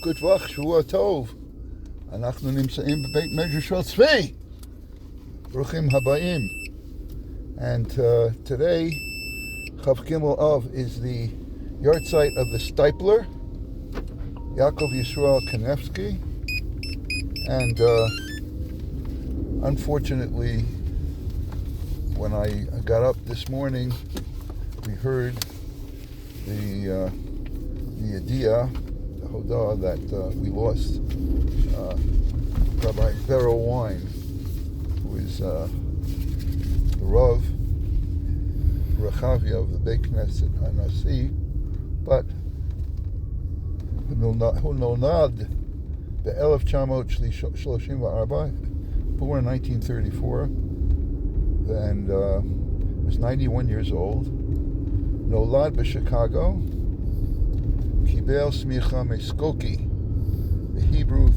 Gutwach, Shua Tov. אנחנו נמצאים בבית מדרשו צבי. Bruchim Habayim. And today, Chav Gimel Av is the yahrzeit of the Stipler, Yaakov Yisrael Kanevsky. And unfortunately, when I got up this morning, we heard the Yediyah, the Hodah, that we lost Rabbi Beryl Wine, who is the Rav Rechavia of the Beit Knesset Anasi, but who nolad ב-1934, born in 1934, and was 91 years old. Nolad b'Chicago, Kibel Smicha Meskoki, the Hebrew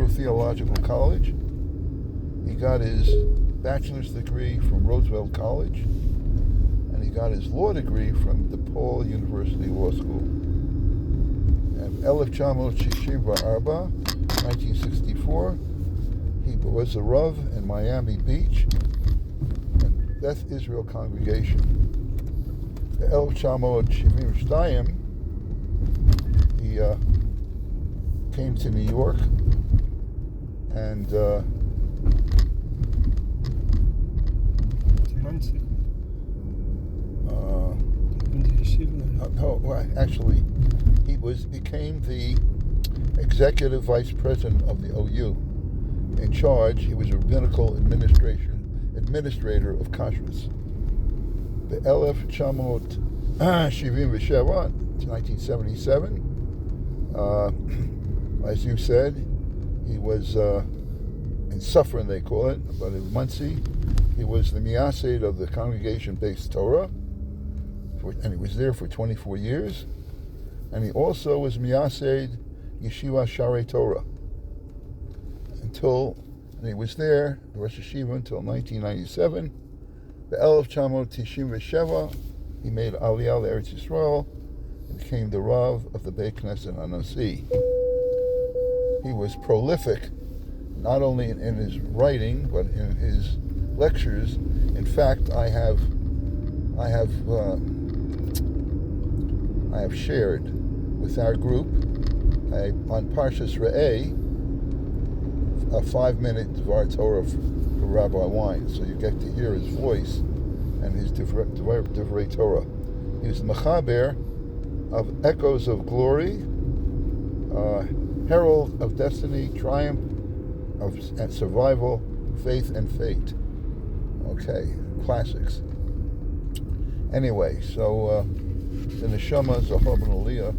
Theological College. He got his bachelor's degree from Roosevelt College, and he got his law degree from DePaul University Law School. And 1964, he was a Rav in Miami Beach and Beth Israel congregation. The 1972, he came to New York and actually, he became the executive vice president of the OU. In charge, he was a rabbinical administrator of kashrus. The 1977, as you said, he was in Suffering, they call it, but in Muncie, he was the miyased of the congregation-based Torah, and he was there for 24 years. And he also was miyased Yeshiva Sharei Torah and he was there, the Rosh Yeshiva, until 1997. The 1997, he made Aliyah Eretz Yisrael and became the Rav of the Beit Knesset Anasi. He was prolific, not only in his writing, but in his lectures. In fact, I have shared with our group on Parshas Re'eh a 5-minute Dvar Torah for Rabbi Wine, so you get to hear his voice and his Divrei Torah. He was Mechaber of Echoes of Glory, Herald of Destiny, Triumph and Survival, Faith and Fate. Okay, classics. Anyway, so the Neshama Zahar Ben Aliyah,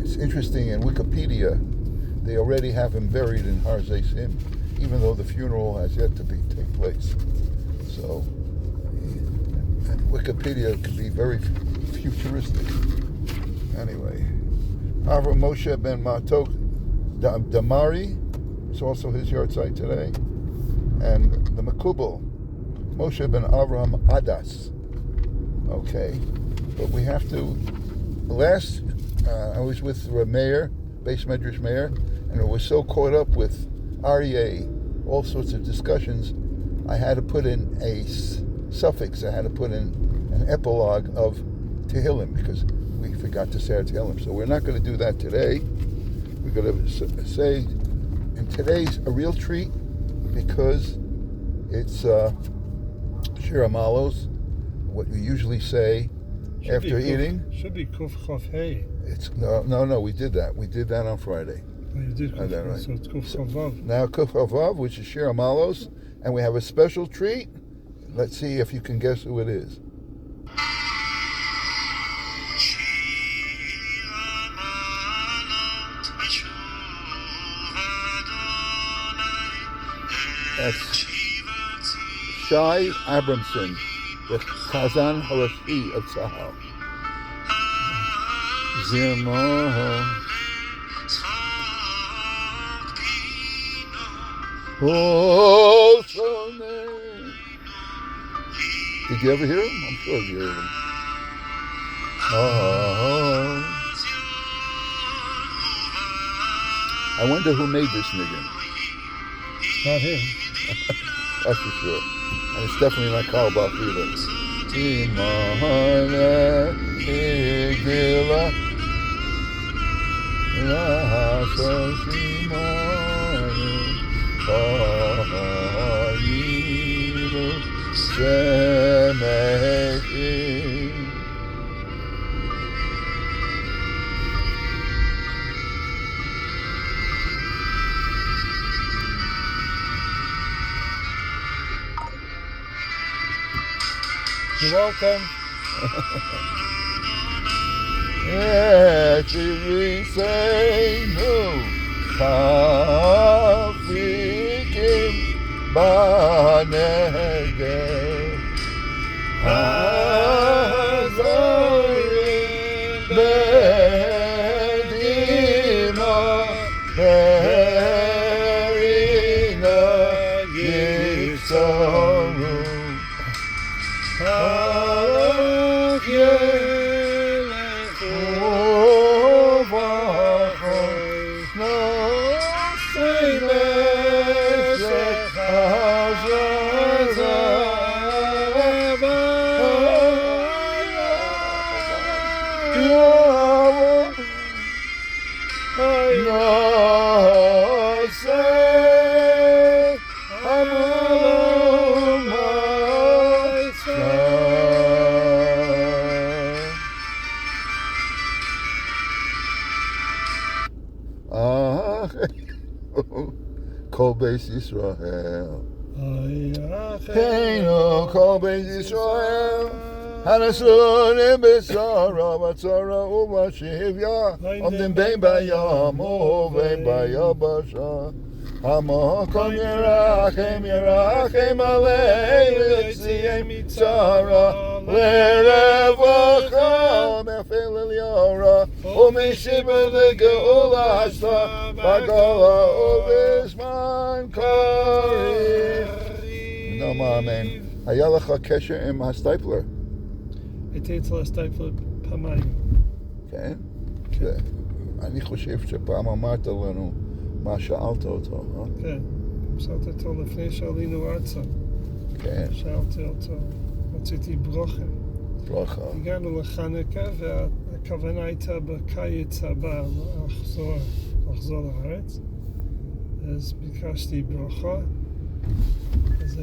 it's interesting, in Wikipedia, they already have him buried in Har Zaysim, even though the funeral has yet to take place. So, Wikipedia can be very futuristic. Anyway, Avram Moshe ben Matok Damari is also his yahrzeit today, and the Makubal, Moshe ben Avraham Adas. Okay, but we have to. I was with the mayor, Beis Medrash mayor, and I was so caught up with Aryeh, all sorts of discussions, I had to put in a suffix. I had to put in an epilogue of Tehillim because we forgot to say our Tehillim. So we're not going to do that today. We're going to say, and today's a real treat because it's Shir Amalos, what we usually say after eating. Should be Kuf Chof Hey. It's no. We did that. We did that on Friday. Oh, you did. Right. So it's Kuf Chof Vav. Now Kuf Chof Vav, which is Shir Amalos, and we have a special treat. Let's see if you can guess who it is. That's Shai Abramson, the Chazan Harashi of Tzahal. Zimah. Oh, did you ever hear him? I'm sure you heard him. Oh, I wonder who made this nigga. Not him. That's for sure. And it's definitely not Karl Bach either. Imana igila lasa simanu kahiru semechi. You're welcome. Echiriseinu kafikim banegel hazorim bedima berina yitzaru. Kol Beis Yisrael, Heino Kol Beis Yisrael, Hanasurim B'Sara B'Tzara U'B'Shivya, Omdim Bein B'Yam U'Bein B'Yabasha, Hamakom Yerachem Aleinu Yitziei Mitzara, L'Revacha Me'afel L'Yara, U'Mishiba L'Geula Hashta, B'Gola U'Bizman Karim. No, amen. היה לך קשר עם הסטייפלר? הייתי אצל הסטייפלר פעמיים. כן? אני חושב שפעם אמרת לנו מה שאלת אותו, לא? כן, שאלתי אותו לפני שעלינו ארצה. כן. שאלתי אותו, רציתי ברוכה. ברוכה. הגענו לחנוכה והכוונה הייתה בקיץ הבא לחזור לארץ. אז ביקשתי ברוכה. אז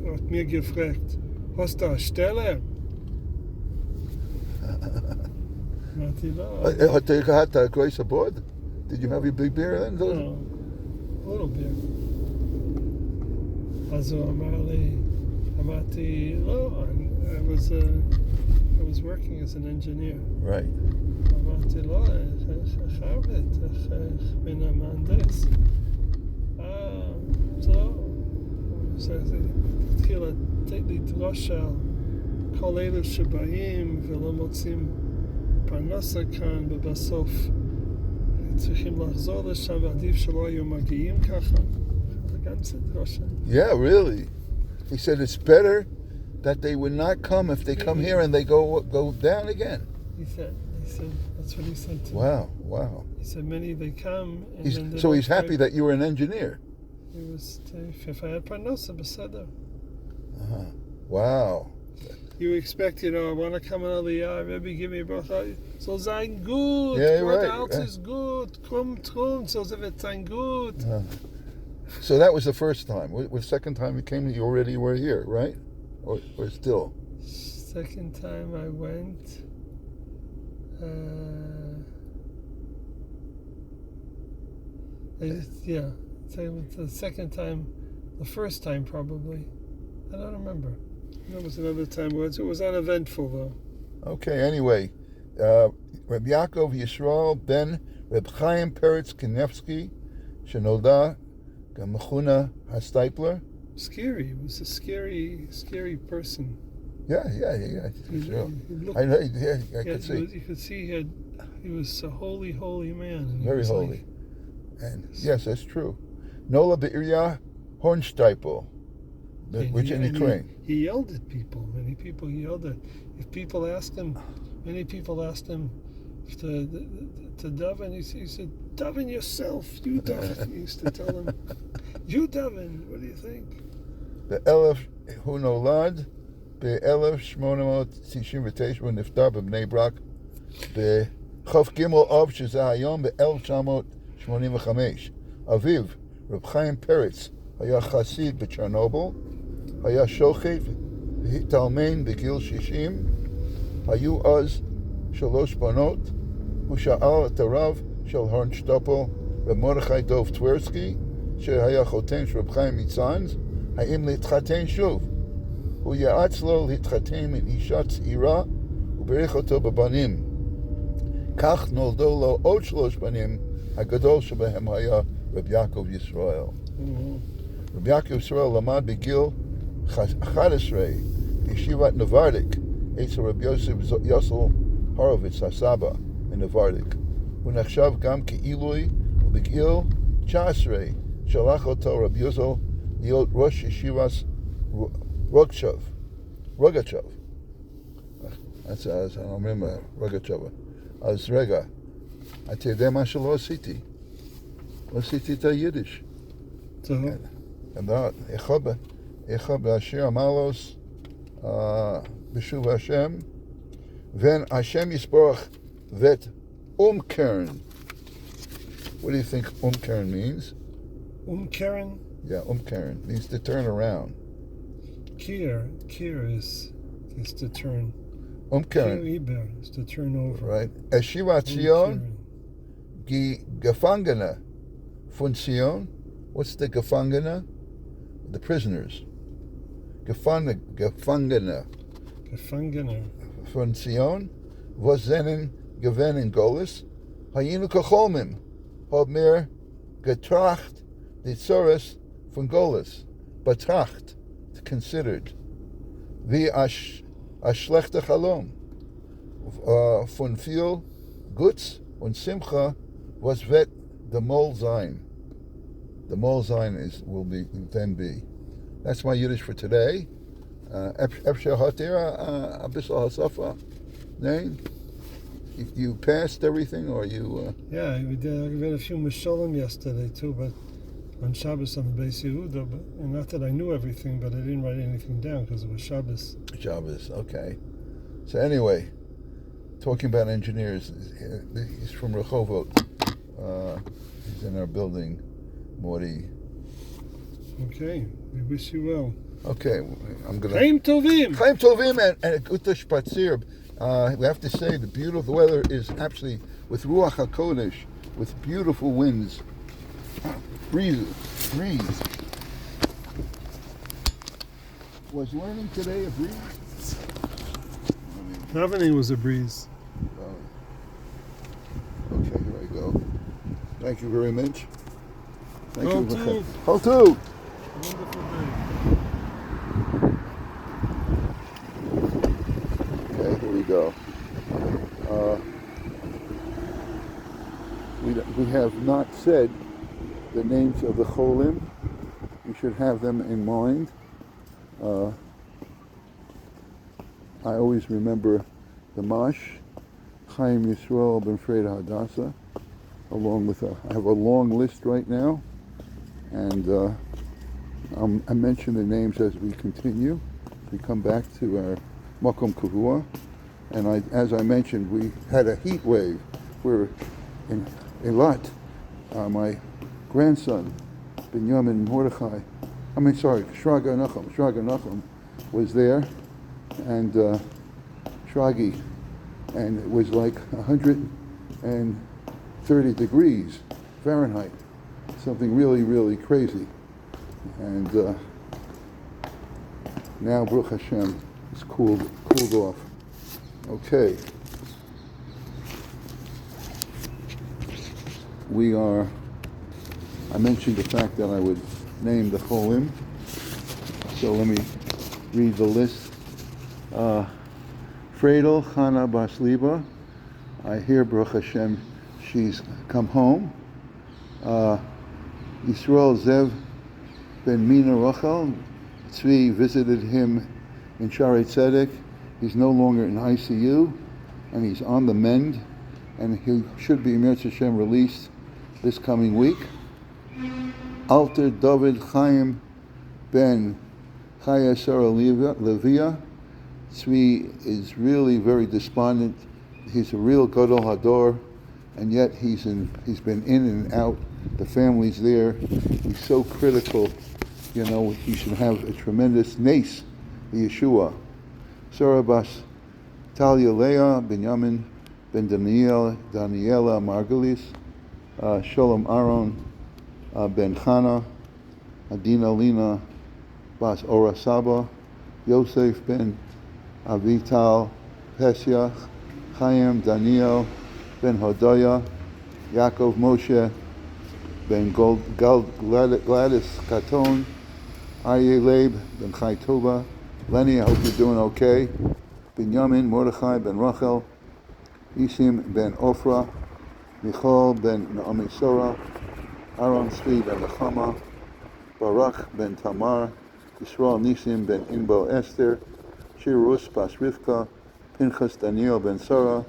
hat mir gefragt, hast du eine Stelle? אמרתי לא. You had a grace aboard? Did you have your big beer then? No, a little beer. אז הוא אמר לי, אמרתי לא, I was working as an engineer. Right. אמרתי לא, איך עובד, איך בין המהנדס. טוב. אז התחיל לתת לי דרושה על כל אלה שבאים ולא מוצאים פרנסה כאן, ובסוף צריכים לחזור לשם, ועדיף שלא היו מגיעים ככה. זה גם זה דרושה. Yeah, really. He said it's better that they would not come if they come here and they go down again. He said, that's what he said to me. Wow. He said many they come and then they so he's happy that you were an engineer. It was if I had parnasa, beseder. Wow. You expect, I want to come on Aliyah, Rebbe, give me a bracha. So sein gut. Yeah, right. Right. Is good. Kommt, so wird sein gut. So that was the first time. The second time you came, you already were here, right? Or still? Second time I went. Yeah. The second time, the first time probably. I don't remember. There was another time. It was uneventful though. Okay, anyway. Reb Yaakov Yisrael ben Reb Chaim Peretz Kanevsky, Shenolda Gamachuna Hastipler. Scary. He was a scary person. Yeah. Sure. I could see. You could see he was a holy man. Very holy. And yes, that's true. Nola Be'irya Hornsteipel, which in Ukraine. He yelled at people. Many people he yelled at. Many people asked him, to daven. He said, daven yourself. You daven. He used to tell him, you daven. What do you think? הוא נולד ב-1899 ונפטר בבני ברק בחוף ג' אב שזה היום ב-1985. אביו, רב חיים פרץ, היה חסיד בצ'רנובל, היה שוחט והתאלמן בגיל 60, היו אז 3 בנות, הוא שאל את הרב של הורנשטאפל, רב מרדכי דוב טברסקי, שהיה חותן של רב חיים מצאנז, האם להתחתן שוב. הוא יעץ לו להתחתן עם אישה צעירה וברך אותו בבנים. כך נולדו לו עוד 3 בנים, הגדול שבהם היה רב יעקב ישראל. רב יעקב ישראל למד בגיל 11 בישיבת נברדיק אצל רב יוסל הורוביץ הסבא מנברדיק. הוא נחשב גם כעילוי, ובגיל 19 שלח אותו רב יוסל להיות ראש ישיבת רוגצ'וב. אז אני אומר רוגצ'וב. אז רגע, אתה יודע מה שלא עשיתי? לא עשיתי את היידיש. טוב. אחד באשר המלוס בשוב השם, והשם יסבורך ואת קרן. What do you think kern means? Karen? Yeah, kern means to turn around. Kier is to turn. Kern. Iber is to turn over. Right. Eshiva Zion, Gefangene von Zion. What's the Gefangene? The prisoners. Gefangene von Zion. Was seinen Gewen in Golis. Hayinu Kacholmim. Hab mir getracht die Zores von Golis. Betracht. Considered. Wie a schlechter Chalom. Von viel Guts und Simcha was wird the Mol sein. The Mol sein will then be. That's my Yiddish for today. Efshe Hatira Abisal Hasafa. Name? You passed everything, or you? Yeah, we read a few Mishalim yesterday too, but on Shabbos on the Beis Yehuda, and not that I knew everything, but I didn't write anything down because it was Shabbos. Shabbos, okay. So anyway, talking about engineers, he's from Rehovot. He's in our building, Morty. Okay, we wish you well. Okay, I'm gonna. Chaim Tovim! Chaim Tovim and a Gutta Spatzir. We have to say the beautiful weather is actually with Ruach HaKodesh, with beautiful winds. Breeze. Was learning today a breeze? Davening was a breeze. Okay, here I go. Thank you very much. Thank Kol you. Tov. Kol Tov. Wonderful day. Okay, here we go. We have not said the names of the Cholim. You should have them in mind. I always remember the Mash, Chaim Yisrael ben Freda Hadassah, along with I have a long list right now, and I mention the names as we continue. We come back to our Makom Kavua, and as I mentioned, we had a heat wave. We're in Eilat. My grandson, Binyamin Mordechai, Shraga Nachum was there, and Shragi, and it was like 130 degrees Fahrenheit, something really, really crazy. And now, Baruch Hashem, it's cooled off. Okay. I mentioned the fact that I would name the Cholim, so let me read the list. Fredel Chana Bas Liba, I hear Baruch Hashem, she's come home. Yisrael Zev ben Mina Rachel, Tzvi visited him in Shaarei Tzedek. He's no longer in ICU, and he's on the mend. and he should be Mirz Hashem released this coming week. Alter David Chaim ben Chaya Sarah Levia. Tzvi is really very despondent. He's a real Gadol Hador, and yet he's been in and out. The family's there. He's so critical. You know, he should have a tremendous nace, Yeshua. Sarah Bas Talia Leah, Benjamin Ben Daniela Margulis, Sholem Aaron Ben Chana, Adina Lina Bas Ora Saba, Yosef Ben Avital Pesyach, Chaim Daniel Ben Hodaya, Yaakov Moshe Ben Gladys Katon, Aryeh Leib Ben Chai Tova, Lenny, I hope you're doing okay. Binyamin Mordechai Ben Rachel, Isim Ben Ofra, Michal Ben Naomi Sora, Aaron Tzvi Ben Lechama, Barak Ben Tamar, Yisrael Nisim Ben Inbo Esther, Shir Rus Bas Rivka, Pinchas Daniel Ben Sarah,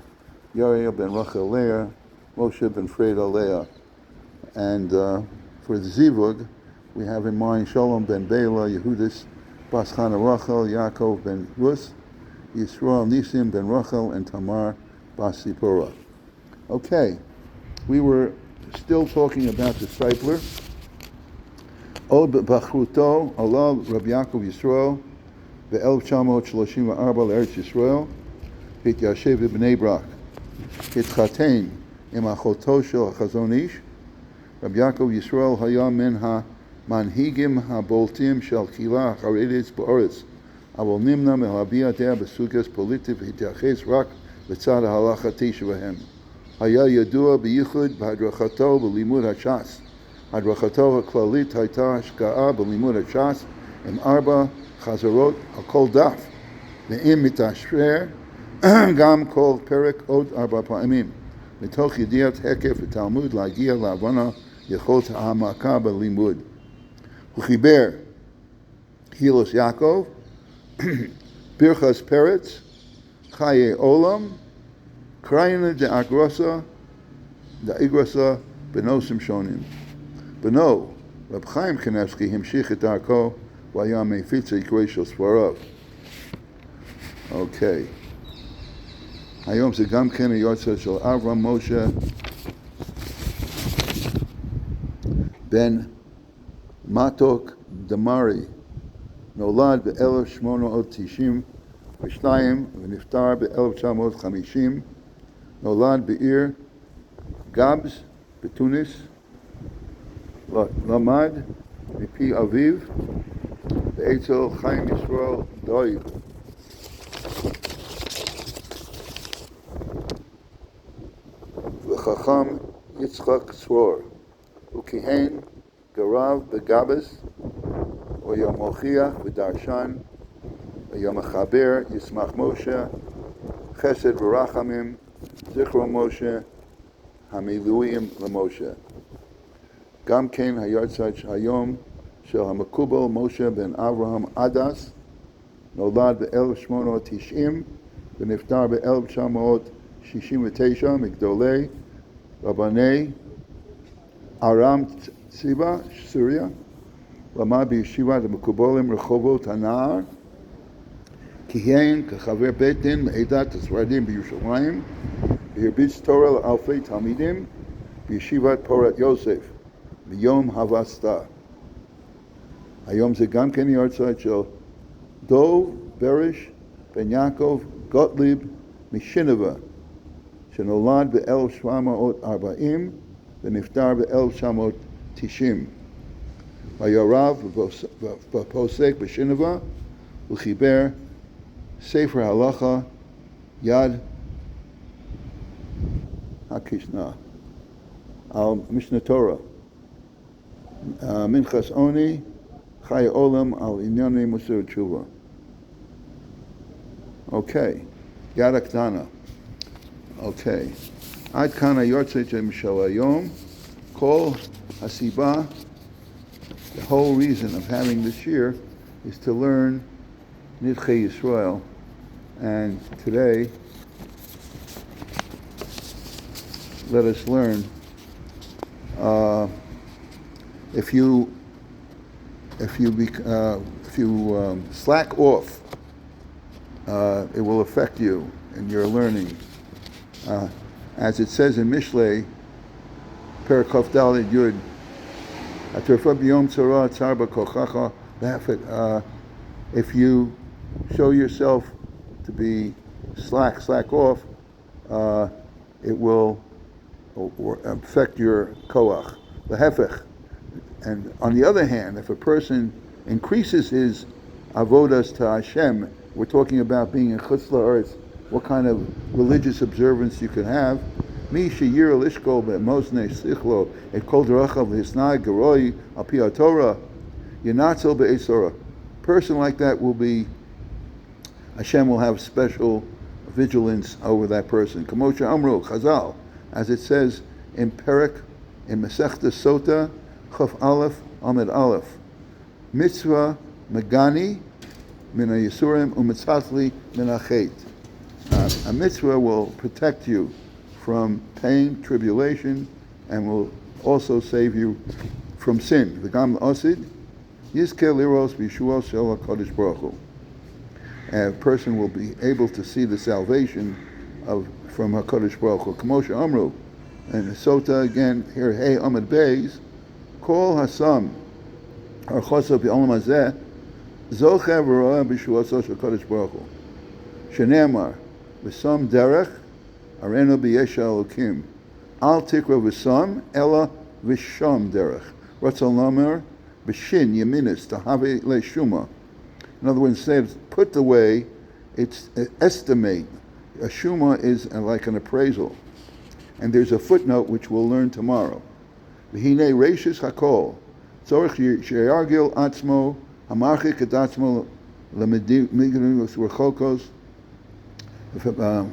Yariel Ben Rachel Leah, Moshe Ben Freda Leah. And for the Zivug, we have in mind Shalom Ben Bela, Yehudis Bas Chana Rachel, Yaakov Ben Rus, Yisrael Nisim Ben Rachel, and Tamar Bas Zipporah. Okay, we were still talking about the discipler. Od Bachruto, Allah Rabbi Yaakov Yisrael, ב-1934 לארץ ישראל, והתיישב בבני ברק. התחתן עם אחותו של החזון איש. רבי יעקב ישראל היה מן המנהיגים הבולטים של הקהילה החרדית בארץ, אבל נמנע מלהביע דעה בסוגיה פוליטית והתייחס רק לצד ההלכתי שבהם. היה ידוע בייחוד בהדרכתו בלימוד הש"ס. הדרכתו הכללית הייתה השקעה בלימוד הש"ס עם 4 חזרות על כל דף, ואם מתאשרר גם כל פרק עוד 4 פעמים, מתוך ידיעת היקף התלמוד להגיע להבנה יכולת העמקה בלימוד. הוא חיבר הילוס יעקב, פרחס פרץ, חיי עולם, קריינה דאגרסה בנושאים שונים. בנו, רב חיים קניבסקי, המשיך את דרכו והיה מפיץ העיקרי של ספריו. אוקיי. היום זה גם כן היורצייט של אברהם משה בן מתוק דמרי. נולד ב-1892 ונפטר ב-1950. נולד בעיר גבס בתוניס. למד מפי אביו ואצל חיים ישראל דויב. וחכם יצחק צרור. הוא כיהן כרב בגבס, הוא היה מוכיח ודרשן, היה מחבר ישמח משה, חסד ורחמים, זכרו משה, המילואים למשה. גם כן היורצייט היום של המקובל משה בן אברהם עדס, נולד ב-1890 ונפטר ב-1969, מגדולי רבני ארם ציבה, סוריה. למד בישיבת המקובלים רחובות הנער, כיהן כחבר בית דין מעדת הספרדים בירושלים, והרביץ תורה לאלפי תלמידים בישיבת פורת יוסף ביום הבסתא. היום זה גם כן יורצייט של דוב ברש בן יעקב גוטליב משינבה, שנולד ב-1740 ונפטר ב-1990. היה רב ופוסק בשינבה, וחיבר ספר הלכה יד הקישנה על משנה תורה, מנחס עוני, חיי עולם על ענייני מוסר תשובה. אוקיי, יד הקטנה. אוקיי, עד כאן היורצייט של היום. כל הסיבה, the whole reason of having this year is to learn נדחי Israel. And today let us learn. If you slack off, it will affect you in your learning. As it says in Mishlei, Perakov Daled Yud, if you show yourself to be slack off, it will affect your koach, the hefech. And on the other hand, if a person increases his avodas to Hashem, we're talking about being in chutz la'aretz, what kind of religious observance you can have. Mi sheyir lishkol be'mozne sichlo et kol derachav hisnai geroi al pi haTorah yinatzel be'esora. Person like that will be, Hashem will have special vigilance over that person. Kamosha Amru Chazal, as it says in Perek, in Masechta Sota, Chaf Aleph, Amid Aleph, Mitzvah Megani min ha-Yisurim u'mitzatli min ha-Chet. A mitzvah will protect you from pain, tribulation, and will also save you from sin. V'gam l'osid, Yizkeh liros b'yishuos shel HaKadosh Baruch Hu. A person will be able to see the salvation from HaKadosh Baruch Hu. Kamosha Amru, and Sota again here, Hey Amid Beis, Kol Hasam, Archosa B'Olam Hazeh, Zoche V'roeh b'yishuoso shel HaKadosh Baruch Hu. Shene'emar, V'sam derech, Arenu b'yesh Elokim. Al tikra v'sam, Ela v'sham derech. Ratzon Lamer, B'shin Yeminis, Tahave Le'shuma. In other words, instead of put away, it's estimate. A shuma is like an appraisal. And there's a footnote which we'll learn tomorrow. V'hinei reishis hakol, tzorich sheyargil atzmo, hamarchik et atzmo lemigrinus rechokos. If a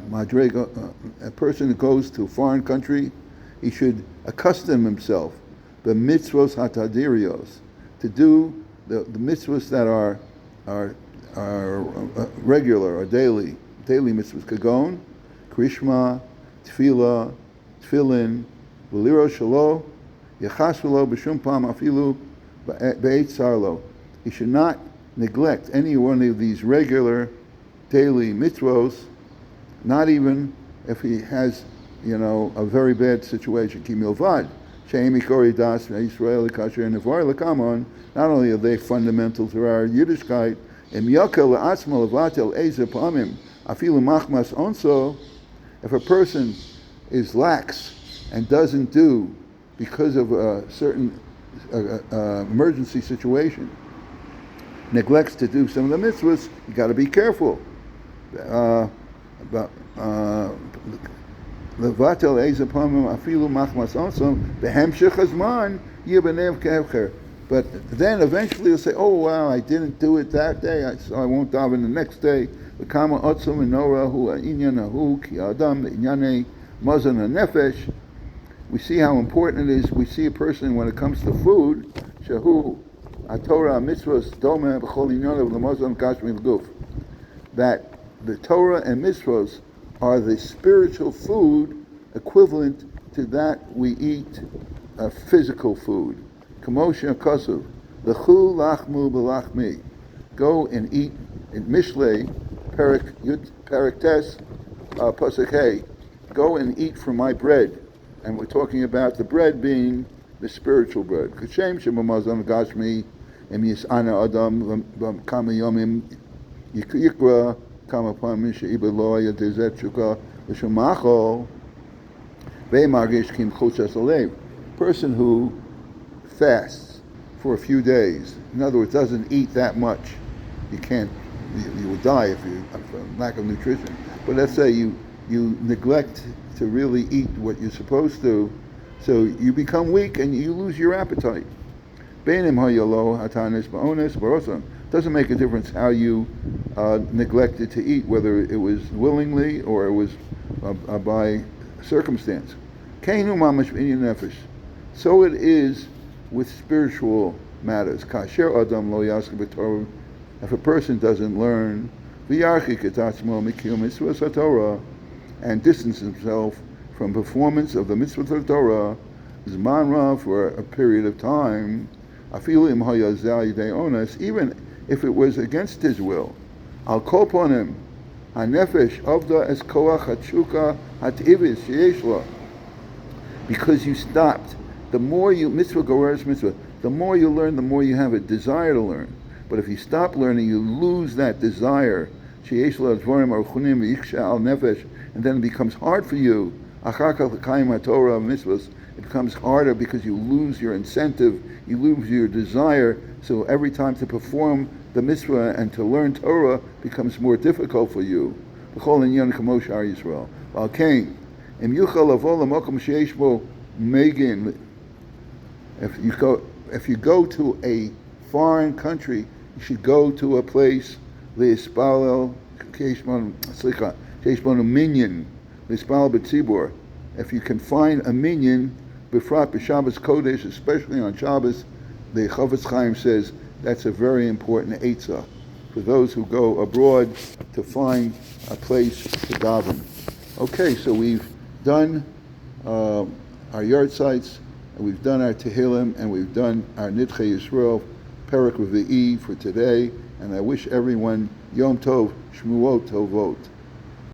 person who goes to a foreign country, he should accustom himself, the mitzvos hatadirios, to do the mitzvahs that are regular or daily mitzvahs. Kagon, Krishma, Tefillah, Tefillin, V'liro Shalo, Yachas V'lo B'shum Pam Afilu B'eit Sarlo. He should not neglect any one of these regular daily mitzvahs, not even if he has, a very bad situation. Ki milvad, She'em Ikori Das Israel Kasher and Nevar Lakamon. Not only are they fundamental to our Yiddishkeit, if a person is lax and doesn't do because of a certain emergency situation, neglects to do some of the mitzvahs, you got to be careful. But then eventually you'll say, oh wow, I didn't do it that day, so I won't daven the next day. We see how important it is. We see a person when it comes to food, that the Torah and mitzvahs are the spiritual food equivalent to that we eat physical food. Kamosha Kasuv, L'chu lachmu b'lachmi. Go and eat in Mishlei, Perek Tes, Pasuk Hey. Go and eat from my bread. And we're talking about the bread being the spiritual bread. Kashem shemamazon gashmi, em yis'ana adam kama yomim yikra kama pamim she'ibad lo yadezet shuka v'shemachol ve'margish kim chutzas alev. Person who fasts for a few days, in other words, doesn't eat that much, you would die if you lack of nutrition. But let's say you neglect to really eat what you're supposed to, so you become weak and you lose your appetite. Doesn't make a difference how you neglected to eat, whether it was willingly or it was by circumstance. So it is with spiritual matters. If a person doesn't learn and distance himself from performance of the mitzvot of Torah, Zman Rav, for a period of time, Afilu im haya zal yidei onas, even if it was against his will. Al kol ponim, hanefesh avda es koach hatshuka hativis sheyesh lo. Because you stopped. The more you, mitzvah goreres mitzvah, the more you learn, the more you have a desire to learn. But if you stop learning, you lose that desire. Sheyesh lo dvarim aruchunim v'yiksha al nefesh, and then it becomes hard for you. Achar kach l'kayim haTorah mitzvahs, it becomes harder because you lose your incentive, you lose your desire, so every time to perform the mitzvah and to learn Torah becomes more difficult for you. B'chol inyan kamo shar Yisrael. V'alkein, im yuchal lavo l'mokom sheyesh bo megin. If you go to a foreign country, you should go to a place le'ispalel keish bonu minyan le'ispalel b'tzibur. If you can find a minyan, b'frat b'Shabbos Kodesh, especially on Shabbos, the Chofetz Chaim says that's a very important eitzah for those who go abroad to find a place to daven. Okay, so we've done our yard sites, and we've done our Tehillim, and we've done our Nidchei Yisrael, Perek Revi'i for today, and I wish everyone Yom Tov, Shmuot Tovot.